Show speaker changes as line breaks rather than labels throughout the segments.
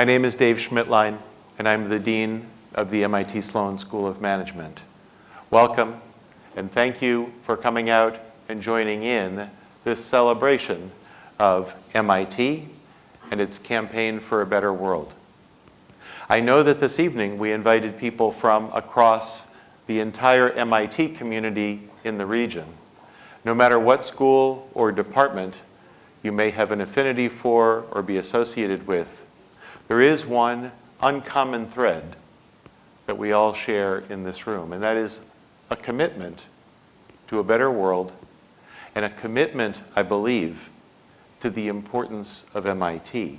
My name is Dave Schmidtlein, and I'm the Dean of the MIT Sloan School of Management. Welcome, and thank you for coming out and joining in this celebration of MIT and its campaign for a better world. I know that this evening we invited people from across the entire MIT community in the region. No matter what school or department you may have an affinity for or be associated with, there is one uncommon thread that we all share in this room, and that is a commitment to a better world and a commitment, I believe, to the importance of MIT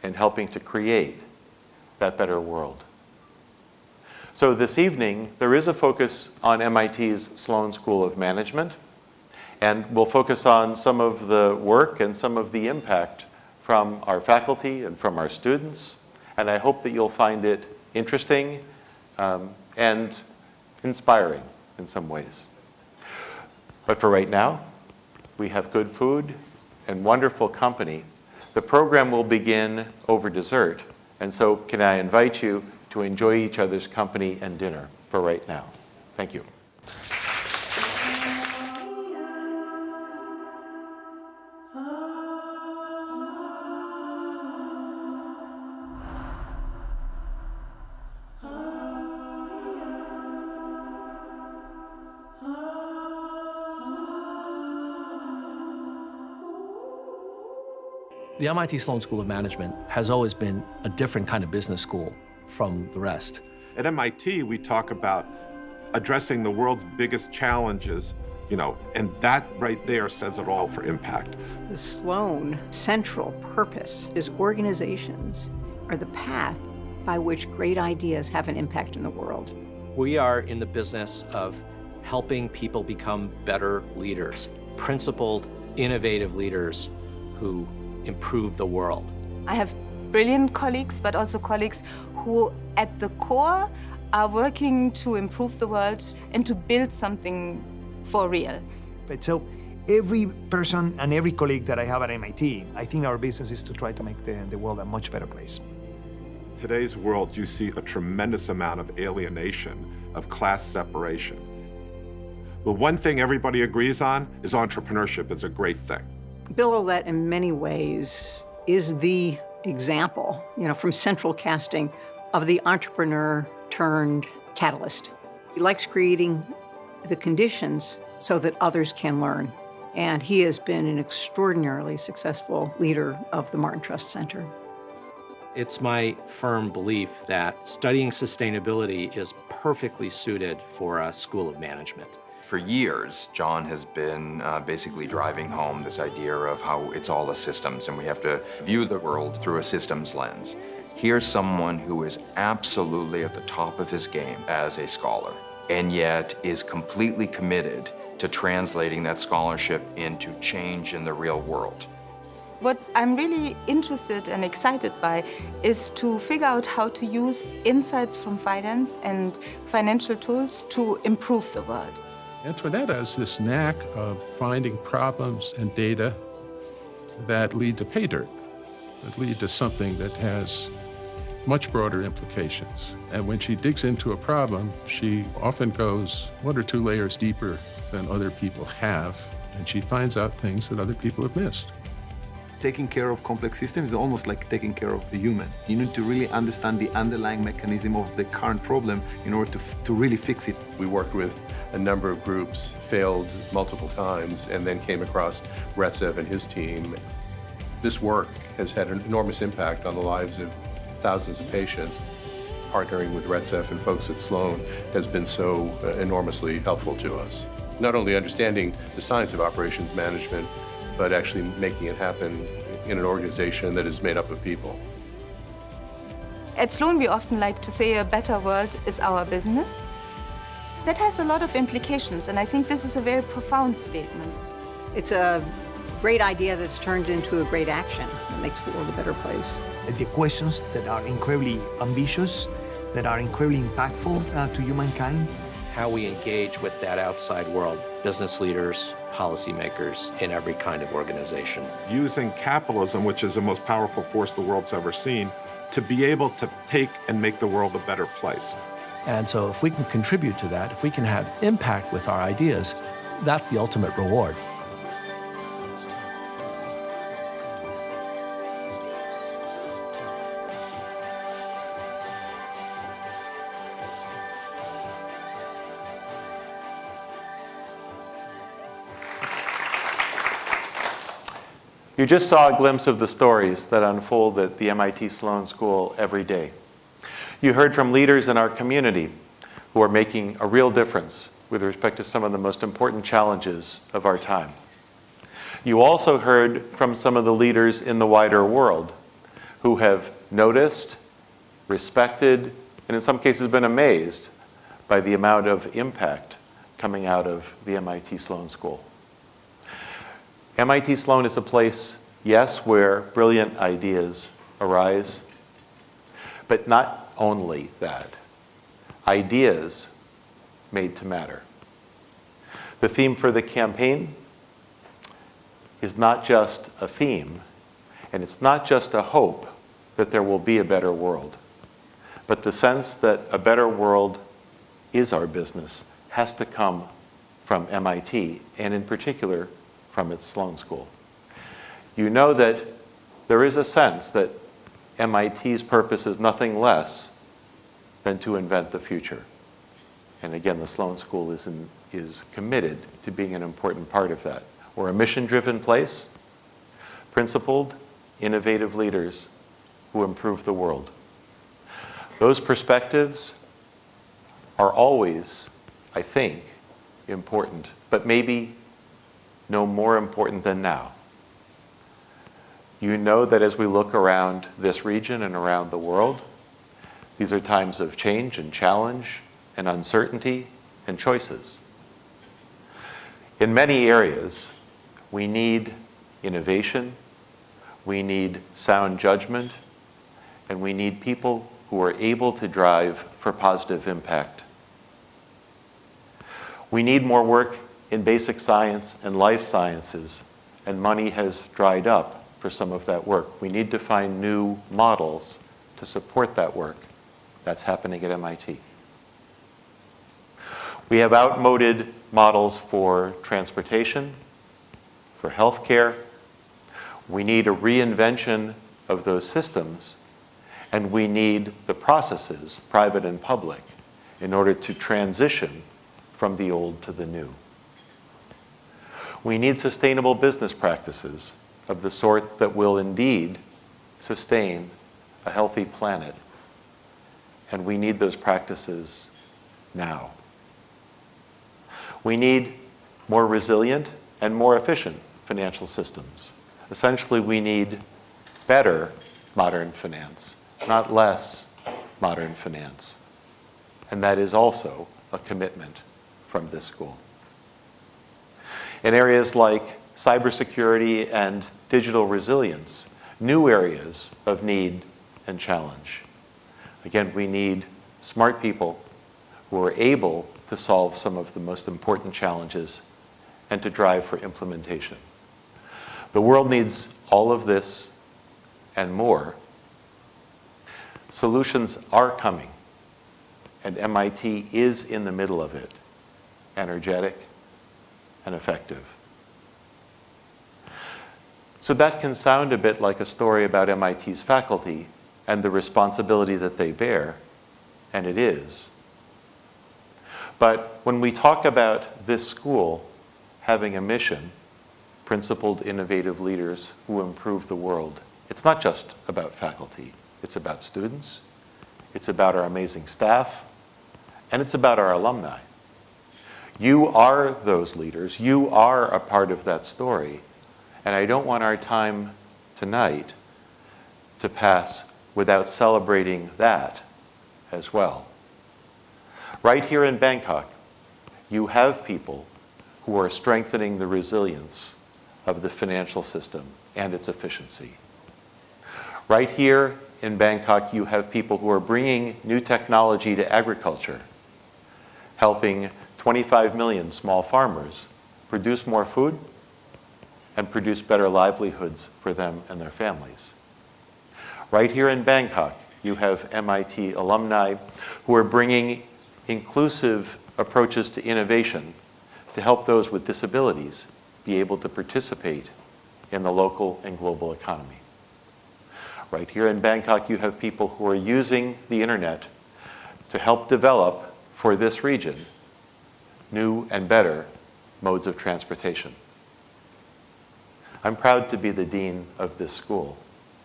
in helping to create that better world. So this evening, there is a focus on MIT's Sloan School of Management, and we'll focus on some of the work and some of the impact from our faculty and from our students, and I hope that you'll find it interesting and inspiring in some ways. But for right now, we have good food and wonderful company. The program will begin over dessert, and so can I invite you to enjoy each other's company and dinner for right now. Thank you.
The MIT Sloan School of Management has always been a different kind of business school from the rest.
At MIT, we talk about addressing the world's biggest challenges, and that right there says it all for impact.
The Sloan central purpose is organizations are the path by which great ideas have an impact in the world.
We are in the business of helping people become better leaders, principled, innovative leaders who improve the world.
I have brilliant colleagues, but also colleagues who, at the core, are working to improve the world and to build something for real.
But so every person and every colleague that I have at MIT, I think our business is to try to make the world a much better place.
Today's world, you see a tremendous amount of alienation, of class separation. The one thing everybody agrees on is entrepreneurship is a great thing.
Bill Olet, in many ways, is the example, from central casting of the entrepreneur turned catalyst. He likes creating the conditions so that others can learn. And he has been an extraordinarily successful leader of the Martin Trust Center.
It's my firm belief that studying sustainability is perfectly suited for a school of management.
For years, John has been basically driving home this idea of how it's all a systems and we have to view the world through a systems lens. Here's someone who is absolutely at the top of his game as a scholar, and yet is completely committed to translating that scholarship into change in the real world.
What I'm really interested and excited by is to figure out how to use insights from finance and financial tools to improve the world.
Antoinette has this knack of finding problems and data that lead to pay dirt, that lead to something that has much broader implications. And when she digs into a problem, she often goes 1 or 2 layers deeper than other people have, and she finds out things that other people have missed.
Taking care of complex systems is almost like taking care of the human. You need to really understand the underlying mechanism of the current problem in order to really fix it.
We worked with a number of groups, failed multiple times, and then came across Retsev and his team. This work has had an enormous impact on the lives of thousands of patients. Partnering with Retsev and folks at Sloan has been so enormously helpful to us. Not only understanding the science of operations management, but actually making it happen in an organization that is made up of people.
At Sloan, we often like to say a better world is our business. That has a lot of implications, and I think this is a very profound statement.
It's a great idea that's turned into a great action that makes the world a better place.
The questions that are incredibly ambitious, that are incredibly impactful to humankind.
How we engage with that outside world, business leaders, policymakers in every kind of organization.
Using capitalism, which is the most powerful force the world's ever seen, to be able to take and make the world a better place.
And so if we can contribute to that, if we can have impact with our ideas, that's the ultimate reward.
You just saw a glimpse of the stories that unfold at the MIT Sloan School every day. You heard from leaders in our community who are making a real difference with respect to some of the most important challenges of our time. You also heard from some of the leaders in the wider world who have noticed, respected, and in some cases been amazed by the amount of impact coming out of the MIT Sloan School. MIT Sloan is a place, yes, where brilliant ideas arise, but not only that. Ideas made to matter. The theme for the campaign is not just a theme, and it's not just a hope that there will be a better world, but the sense that a better world is our business has to come from MIT, and in particular, from its Sloan School. You know that there is a sense that MIT's purpose is nothing less than to invent the future. And again, the Sloan School is committed to being an important part of that. We're a mission-driven place, principled, innovative leaders who improve the world. Those perspectives are always, I think, important, but maybe no more important than now. You know that as we look around this region and around the world, these are times of change and challenge and uncertainty and choices. In many areas, we need innovation, we need sound judgment, and we need people who are able to drive for positive impact. We need more work in basic science and life sciences, and money has dried up for some of that work. We need to find new models to support that work. That's happening at MIT. We have outmoded models for transportation, for healthcare. We need a reinvention of those systems, and we need the processes, private and public, in order to transition from the old to the new. We need sustainable business practices of the sort that will indeed sustain a healthy planet. And we need those practices now. We need more resilient and more efficient financial systems. Essentially, we need better modern finance, not less modern finance. And that is also a commitment from this school. In areas like cybersecurity and digital resilience, new areas of need and challenge. Again, we need smart people who are able to solve some of the most important challenges and to drive for implementation. The world needs all of this and more. Solutions are coming, and MIT is in the middle of it, energetic and effective. So that can sound a bit like a story about MIT's faculty and the responsibility that they bear, and it is. But when we talk about this school having a mission, principled, innovative leaders who improve the world, it's not just about faculty. It's about students, it's about our amazing staff, and it's about our alumni. You are those leaders. You are a part of that story. And I don't want our time tonight to pass without celebrating that as well. Right here in Bangkok, you have people who are strengthening the resilience of the financial system and its efficiency. Right here in Bangkok, you have people who are bringing new technology to agriculture, helping 25 million small farmers produce more food and produce better livelihoods for them and their families. Right here in Bangkok, you have MIT alumni who are bringing inclusive approaches to innovation to help those with disabilities be able to participate in the local and global economy. Right here in Bangkok, you have people who are using the internet to help develop for this region new and better modes of transportation. I'm proud to be the dean of this school,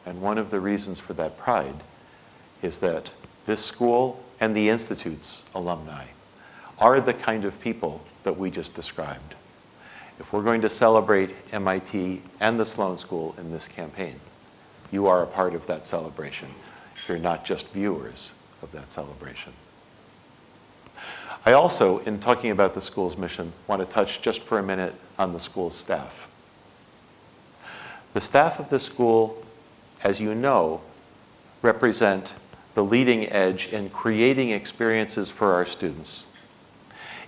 and one of the reasons for that pride is that this school and the Institute's alumni are the kind of people that we just described. If we're going to celebrate MIT and the Sloan School in this campaign, you are a part of that celebration. You're not just viewers of that celebration. I also, in talking about the school's mission, want to touch just for a minute on the school's staff. The staff of the school, as you know, represent the leading edge in creating experiences for our students,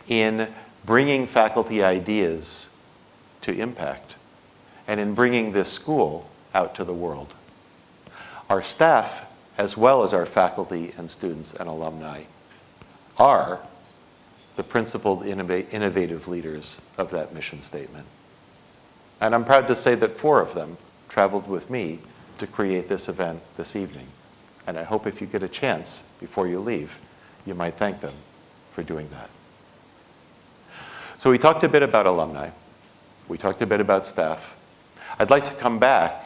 in bringing faculty ideas to impact, and in bringing this school out to the world. Our staff, as well as our faculty and students and alumni, are the principled innovative leaders of that mission statement. And I'm proud to say that 4 of them traveled with me to create this event this evening. And I hope if you get a chance before you leave, you might thank them for doing that. So we talked a bit about alumni. We talked a bit about staff. I'd like to come back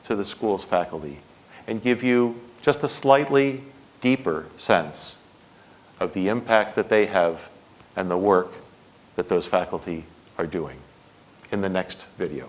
to the school's faculty and give you just a slightly deeper sense of the impact that they have and the work that those faculty are doing in the next video.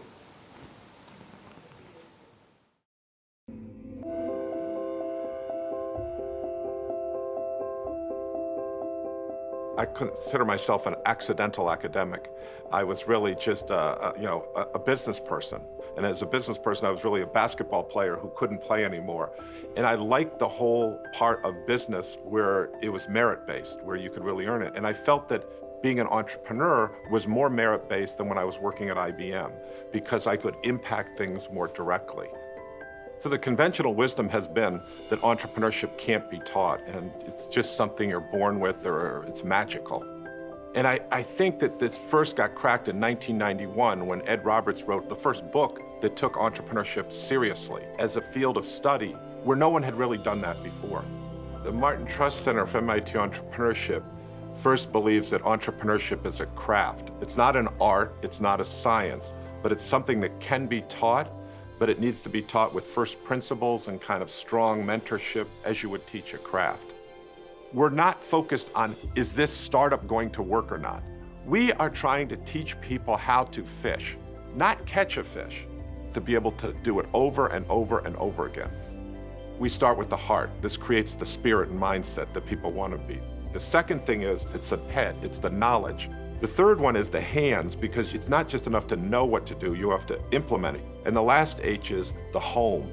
I consider myself an accidental academic. I was really just a business person. And as a business person, I was really a basketball player who couldn't play anymore. And I liked the whole part of business where it was merit-based, where you could really earn it. And I felt that being an entrepreneur was more merit-based than when I was working at IBM, because I could impact things more directly. So the conventional wisdom has been that entrepreneurship can't be taught, and it's just something you're born with, or it's magical. And I think that this first got cracked in 1991 when Ed Roberts wrote the first book that took entrepreneurship seriously as a field of study, where no one had really done that before. The Martin Trust Center for MIT Entrepreneurship first believes that entrepreneurship is a craft. It's not an art, it's not a science, but it's something that can be taught, but it needs to be taught with first principles and kind of strong mentorship as you would teach a craft. We're not focused on, is this startup going to work or not? We are trying to teach people how to fish, not catch a fish, to be able to do it over and over and over again. We start with the heart. This creates the spirit and mindset that people want to be. The second thing is, it's a head, it's the knowledge. The third one is the hands, because it's not just enough to know what to do, you have to implement it. And the last H is the home.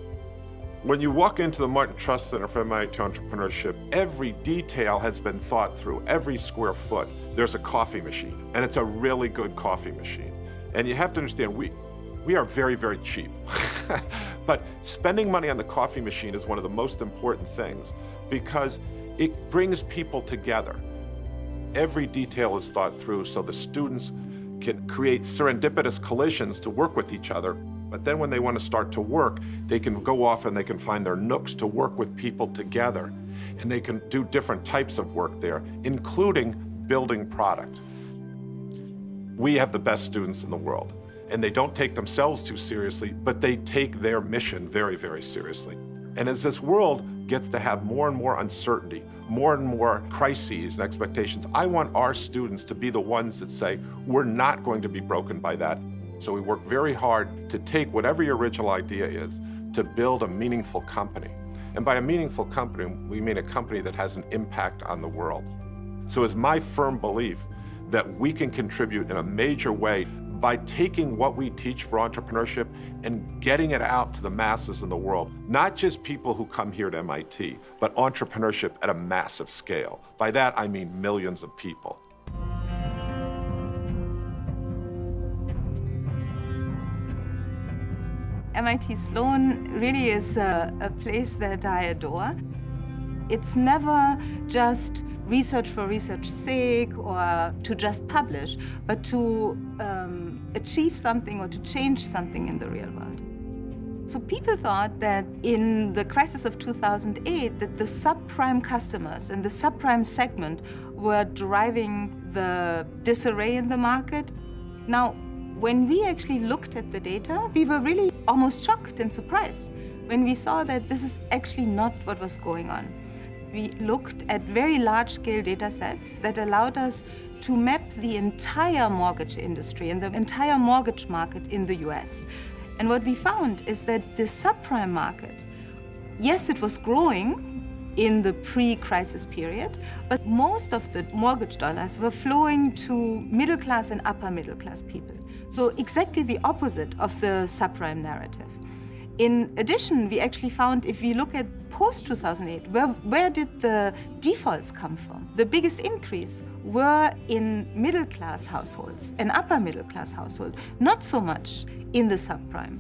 When you walk into the Martin Trust Center for MIT Entrepreneurship, every detail has been thought through, every square foot. There's a coffee machine, and it's a really good coffee machine. And you have to understand, we are very, very cheap. But spending money on the coffee machine is one of the most important things, because it brings people together. Every detail is thought through so the students can create serendipitous collisions to work with each other. But then when they want to start to work, they can go off and they can find their nooks to work with people together. And they can do different types of work there, including building product. We have the best students in the world. And they don't take themselves too seriously, but they take their mission very, very seriously. And as this world gets to have more and more uncertainty, more and more crises and expectations, I want our students to be the ones that say, we're not going to be broken by that. So we work very hard to take whatever your original idea is to build a meaningful company. And by a meaningful company, we mean a company that has an impact on the world. So it's my firm belief that we can contribute in a major way by taking what we teach for entrepreneurship and getting it out to the masses in the world. Not just people who come here to MIT, but entrepreneurship at a massive scale. By that, I mean millions of people.
MIT Sloan really is a place that I adore. It's never just research for research's sake or to just publish, but to achieve something or to change something in the real world. So people thought that in the crisis of 2008, that the subprime customers and the subprime segment were driving the disarray in the market. Now, when we actually looked at the data, we were really almost shocked and surprised when we saw that this is actually not what was going on. We looked at very large-scale data sets that allowed us to map the entire mortgage industry and the entire mortgage market in the US. And what we found is that the subprime market, yes, it was growing in the pre-crisis period, but most of the mortgage dollars were flowing to middle-class and upper-middle-class people. So exactly the opposite of the subprime narrative. In addition, we actually found, if we look at post-2008, where did the defaults come from? The biggest increase were in middle-class households and upper-middle-class households, not so much in the subprime.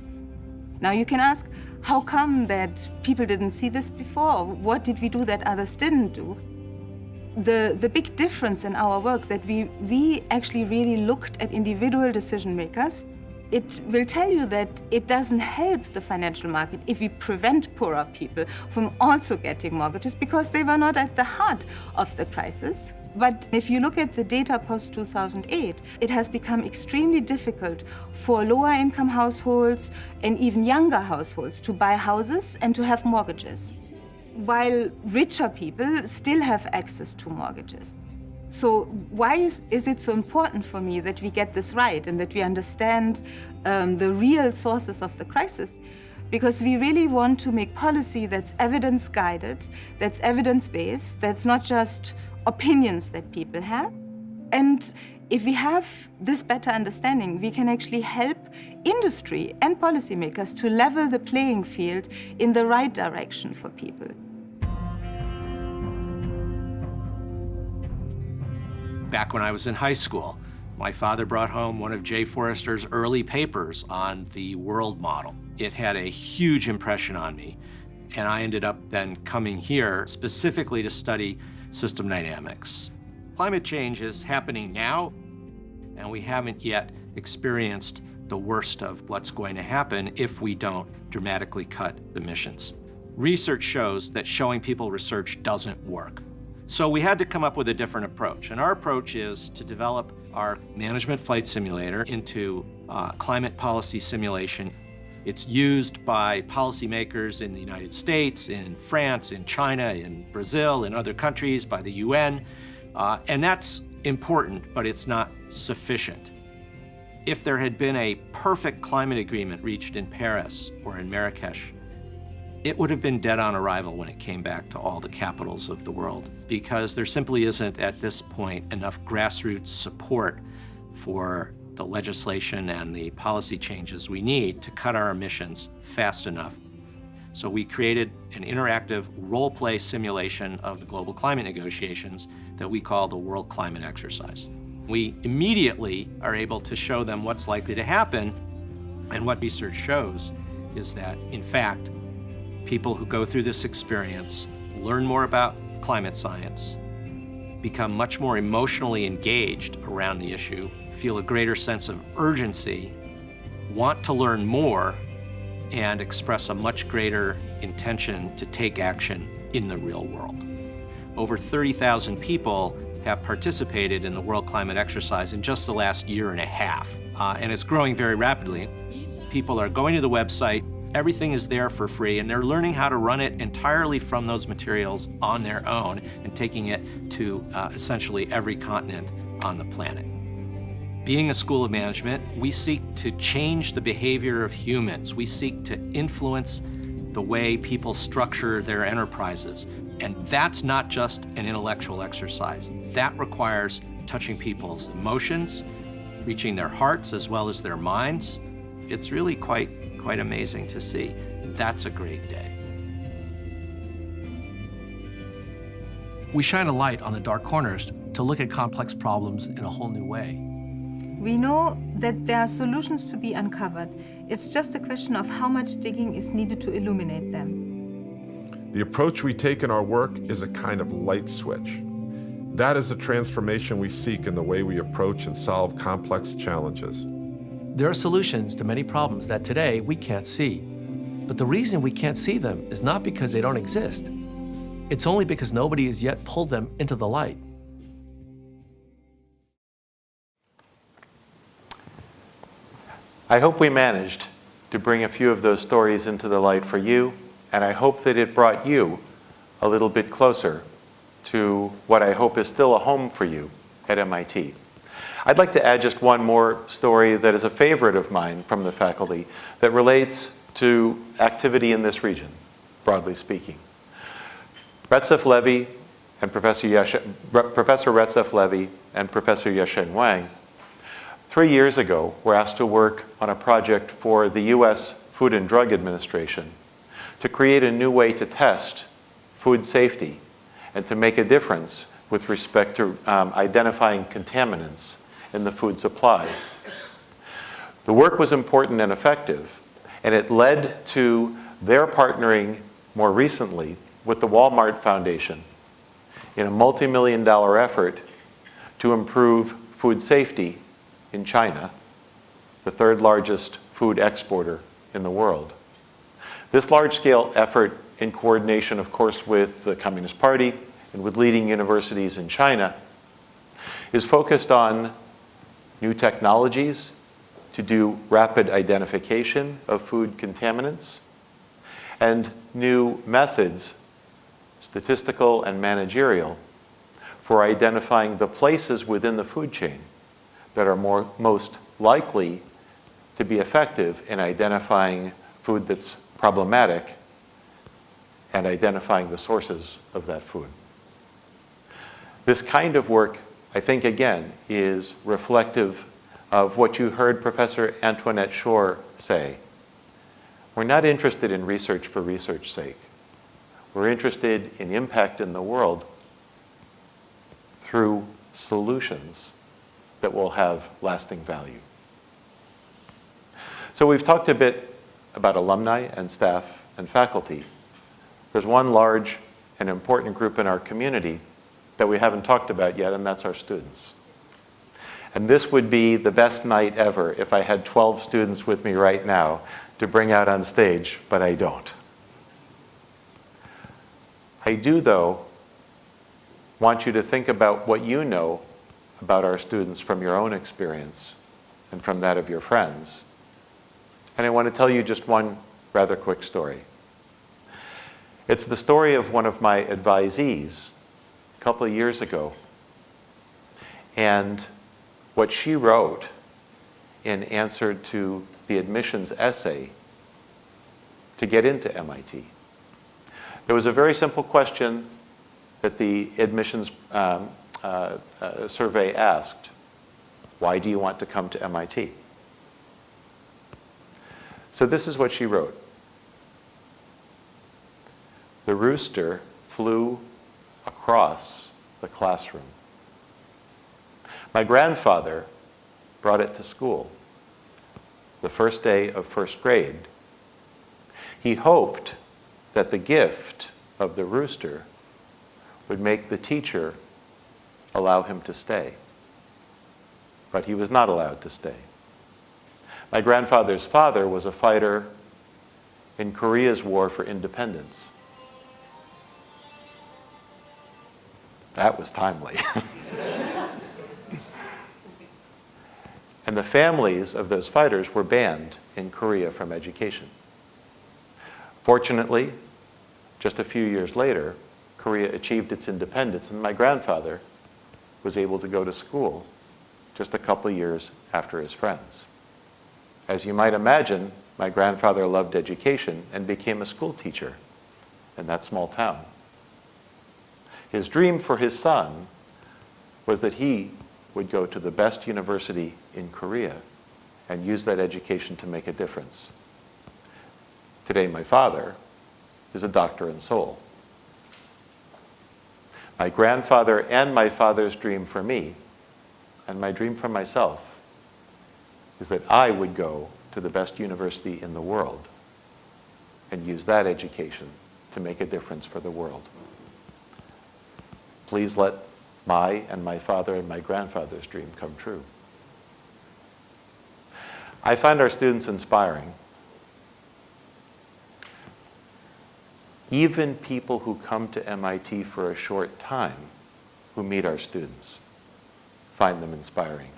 Now you can ask, how come that people didn't see this before? What did we do that others didn't do? The big difference in our work that we actually really looked at individual decision makers. It will tell you that it doesn't help the financial market if we prevent poorer people from also getting mortgages because they were not at the heart of the crisis. But if you look at the data post-2008, it has become extremely difficult for lower-income households and even younger households to buy houses and to have mortgages, while richer people still have access to mortgages. So why is it so important for me that we get this right and that we understand the real sources of the crisis? Because we really want to make policy that's evidence-guided, that's evidence-based, that's not just opinions that people have. And if we have this better understanding, we can actually help industry and policymakers to level the playing field in the right direction for people.
Back when I was in high school, my father brought home one of Jay Forrester's early papers on the world model. It had a huge impression on me, and I ended up then coming here specifically to study system dynamics. Climate change is happening now, and we haven't yet experienced the worst of what's going to happen if we don't dramatically cut emissions. Research shows that showing people research doesn't work. So we had to come up with a different approach, and our approach is to develop our management flight simulator into climate policy simulation. It's used by policymakers in the United States, in France, in China, in Brazil, in other countries, by the UN, and that's important, but it's not sufficient. If there had been a perfect climate agreement reached in Paris or in Marrakesh, it would have been dead on arrival when it came back to all the capitals of the world, because there simply isn't at this point enough grassroots support for the legislation and the policy changes we need to cut our emissions fast enough. So we created an interactive role-play simulation of the global climate negotiations that we call the World Climate Exercise. We immediately are able to show them what's likely to happen, and what research shows is that, in fact, people who go through this experience learn more about climate science, become much more emotionally engaged around the issue, feel a greater sense of urgency, want to learn more, and express a much greater intention to take action in the real world. Over 30,000 people have participated in the World Climate Exercise in just the last year and a half, and it's growing very rapidly. People are going to the website, everything is there for free, and they're learning how to run it entirely from those materials on their own and taking it to essentially every continent on the planet. Being a school of management, we seek to change the behavior of humans. We seek to influence the way people structure their enterprises. And that's not just an intellectual exercise. That requires touching people's emotions, reaching their hearts as well as their minds. It's really quite amazing to see. That's a great day.
We shine a light on the dark corners to look at complex problems in a whole new way.
We know that there are solutions to be uncovered. It's just a question of how much digging is needed to illuminate them.
The approach we take in our work is a kind of light switch. That is the transformation we seek in the way we approach and solve complex challenges.
There are solutions to many problems that today we can't see. But the reason we can't see them is not because they don't exist. It's only because nobody has yet pulled them into the light.
I hope we managed to bring a few of those stories into the light for you, and I hope that it brought you a little bit closer to what I hope is still a home for you at MIT. I'd like to add just one more story that is a favorite of mine from the faculty that relates to activity in this region, broadly speaking. Professor Retzef-Levy and Professor Yasheng Wang 3 years ago were asked to work on a project for the US Food and Drug Administration to create a new way to test food safety and to make a difference with respect to identifying contaminants in the food supply. The work was important and effective, and it led to their partnering more recently with the Walmart Foundation in a multi-million-dollar effort to improve food safety in China, the third largest food exporter in the world. This large-scale effort, in coordination, of course, with the Communist Party and with leading universities in China, is focused on new technologies to do rapid identification of food contaminants and new methods, statistical and managerial, for identifying the places within the food chain that are most likely to be effective in identifying food that's problematic and identifying the sources of that food. This kind of work, I think, again, is reflective of what you heard Professor Antoinette Shore say. We're not interested in research for research's sake. We're interested in impact in the world through solutions that will have lasting value. So we've talked a bit about alumni and staff and faculty. There's one large and important group in our community that we haven't talked about yet, and that's our students. And this would be the best night ever if I had 12 students with me right now to bring out on stage, but I don't. I do, though, want you to think about what you know about our students from your own experience and from that of your friends. And I want to tell you just one rather quick story. It's the story of one of my advisees a couple of years ago, and what she wrote in answer to the admissions essay to get into MIT. There was a very simple question that the admissions survey asked: why do you want to come to MIT? So this is what she wrote. The rooster flew across the classroom. My grandfather brought it to school the first day of first grade. He hoped that the gift of the rooster would make the teacher allow him to stay. But he was not allowed to stay. My grandfather's father was a fighter in Korea's war for independence. That was timely. And the families of those fighters were banned in Korea from education. Fortunately, just a few years later, Korea achieved its independence, and my grandfather was able to go to school just a couple of years after his friends. As you might imagine, my grandfather loved education and became a school teacher in that small town. His dream for his son was that he would go to the best university in Korea and use that education to make a difference. Today, my father is a doctor in Seoul. My grandfather and my father's dream for me, and my dream for myself, is that I would go to the best university in the world and use that education to make a difference for the world. Please let my and my father and my grandfather's dream come true. I find our students inspiring. Even people who come to MIT for a short time, who meet our students, find them inspiring.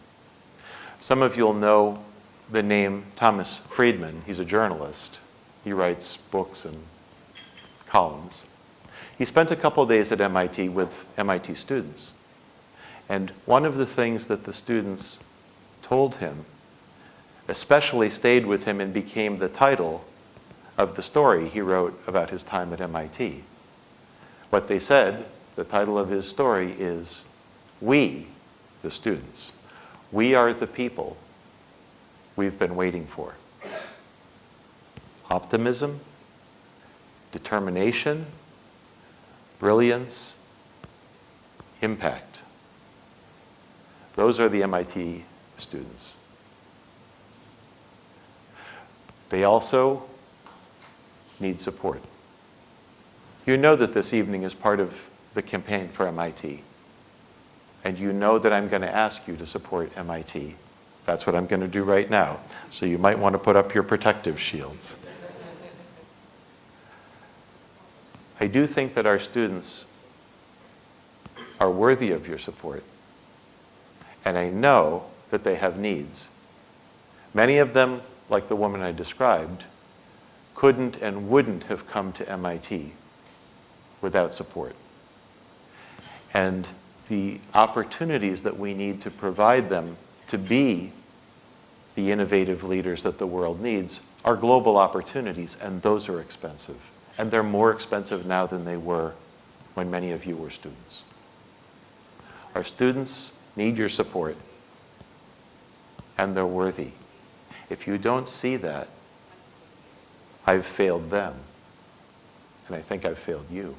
Some of you'll know the name Thomas Friedman. He's a journalist. He writes books and columns. He spent a couple of days at MIT with MIT students. And one of the things that the students told him especially stayed with him and became the title of the story he wrote about his time at MIT. What they said, the title of his story is, "We, the students, we are the people we've been waiting for." Optimism, determination, brilliance, impact. Those are the MIT students. They also need support. You know that this evening is part of the campaign for MIT. And you know that I'm going to ask you to support MIT. That's what I'm going to do right now. So you might want to put up your protective shields. I do think that our students are worthy of your support. And I know that they have needs. Many of them, like the woman I described, couldn't and wouldn't have come to MIT without support. And the opportunities that we need to provide them to be the innovative leaders that the world needs are global opportunities, and those are expensive. And they're more expensive now than they were when many of you were students. Our students need your support, and they're worthy. If you don't see that, I've failed them, and I think I've failed you.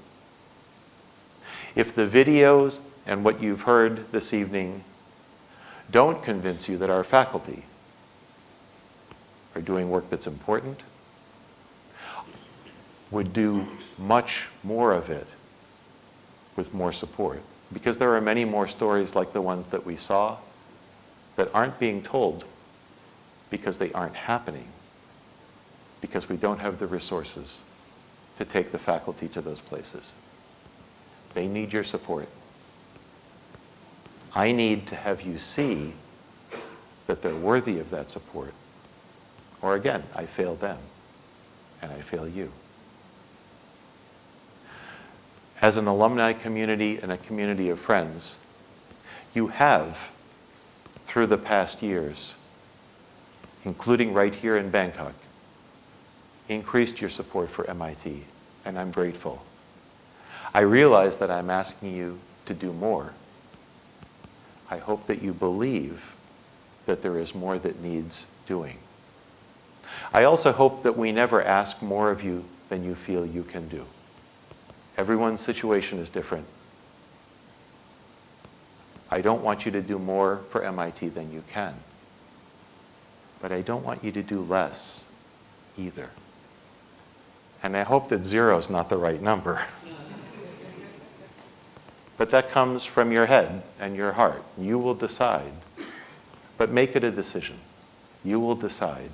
If the videos and what you've heard this evening don't convince you that our faculty are doing work that's important, would do much more of it with more support, because there are many more stories like the ones that we saw that aren't being told because they aren't happening, because we don't have the resources to take the faculty to those places. They need your support. I need to have you see that they're worthy of that support. Or again, I fail them, and I fail you. As an alumni community and a community of friends, you have, through the past years, including right here in Bangkok, increased your support for MIT, and I'm grateful. I realize that I'm asking you to do more. I hope that you believe that there is more that needs doing. I also hope that we never ask more of you than you feel you can do. Everyone's situation is different. I don't want you to do more for MIT than you can. But I don't want you to do less either. And I hope that 0 is not the right number. But that comes from your head and your heart. You will decide. But make it a decision. You will decide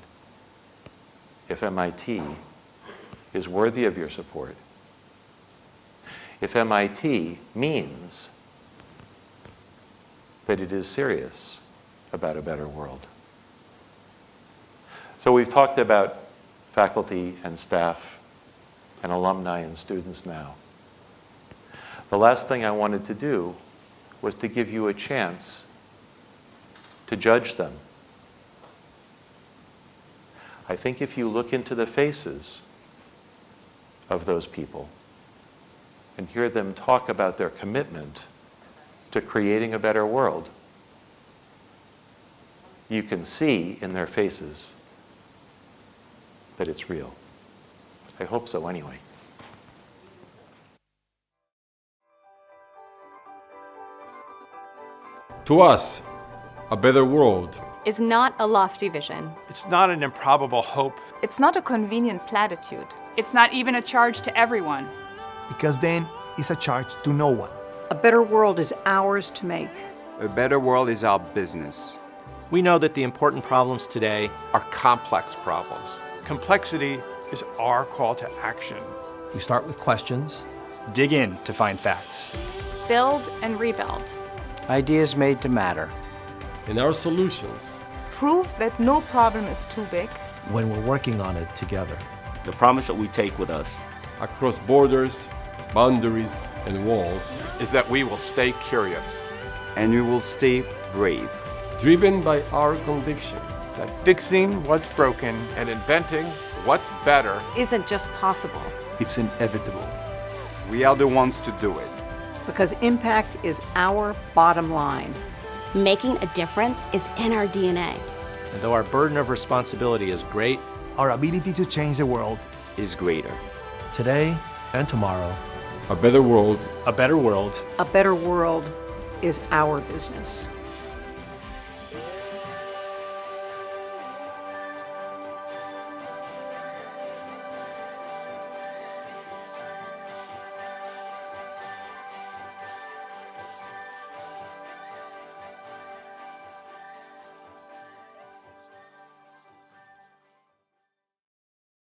if MIT is worthy of your support. If MIT means that it is serious about a better world. So we've talked about faculty and staff and alumni and students now. The last thing I wanted to do was to give you a chance to judge them. I think if you look into the faces of those people and hear them talk about their commitment to creating a better world, you can see in their faces that it's real. I hope so anyway.
To us, a better world
is not a lofty vision.
It's not an improbable hope.
It's not a convenient platitude.
It's not even a charge to everyone.
because then it's a charge to no one.
A better world is ours to make.
A better world is our business.
We know that the important problems today
Are complex problems.
Complexity is our call to action.
We start with questions,
Dig in to find facts.
Build and rebuild.
Ideas made to matter.
And our solutions.
Prove that no problem is too big.
when we're working on it together.
The promise that we take with us
Across borders, boundaries, and walls.
Is that we will stay curious.
And we will stay brave.
Driven by our conviction
That fixing what's broken
And inventing what's better
isn't just possible.
It's inevitable.
We are the ones to do it.
Because impact is our bottom line.
Making a difference is in our DNA.
And though our burden of responsibility is great,
Our ability to change the world
is greater.
Today and tomorrow.
a better world.
a better world.
A better world is our business.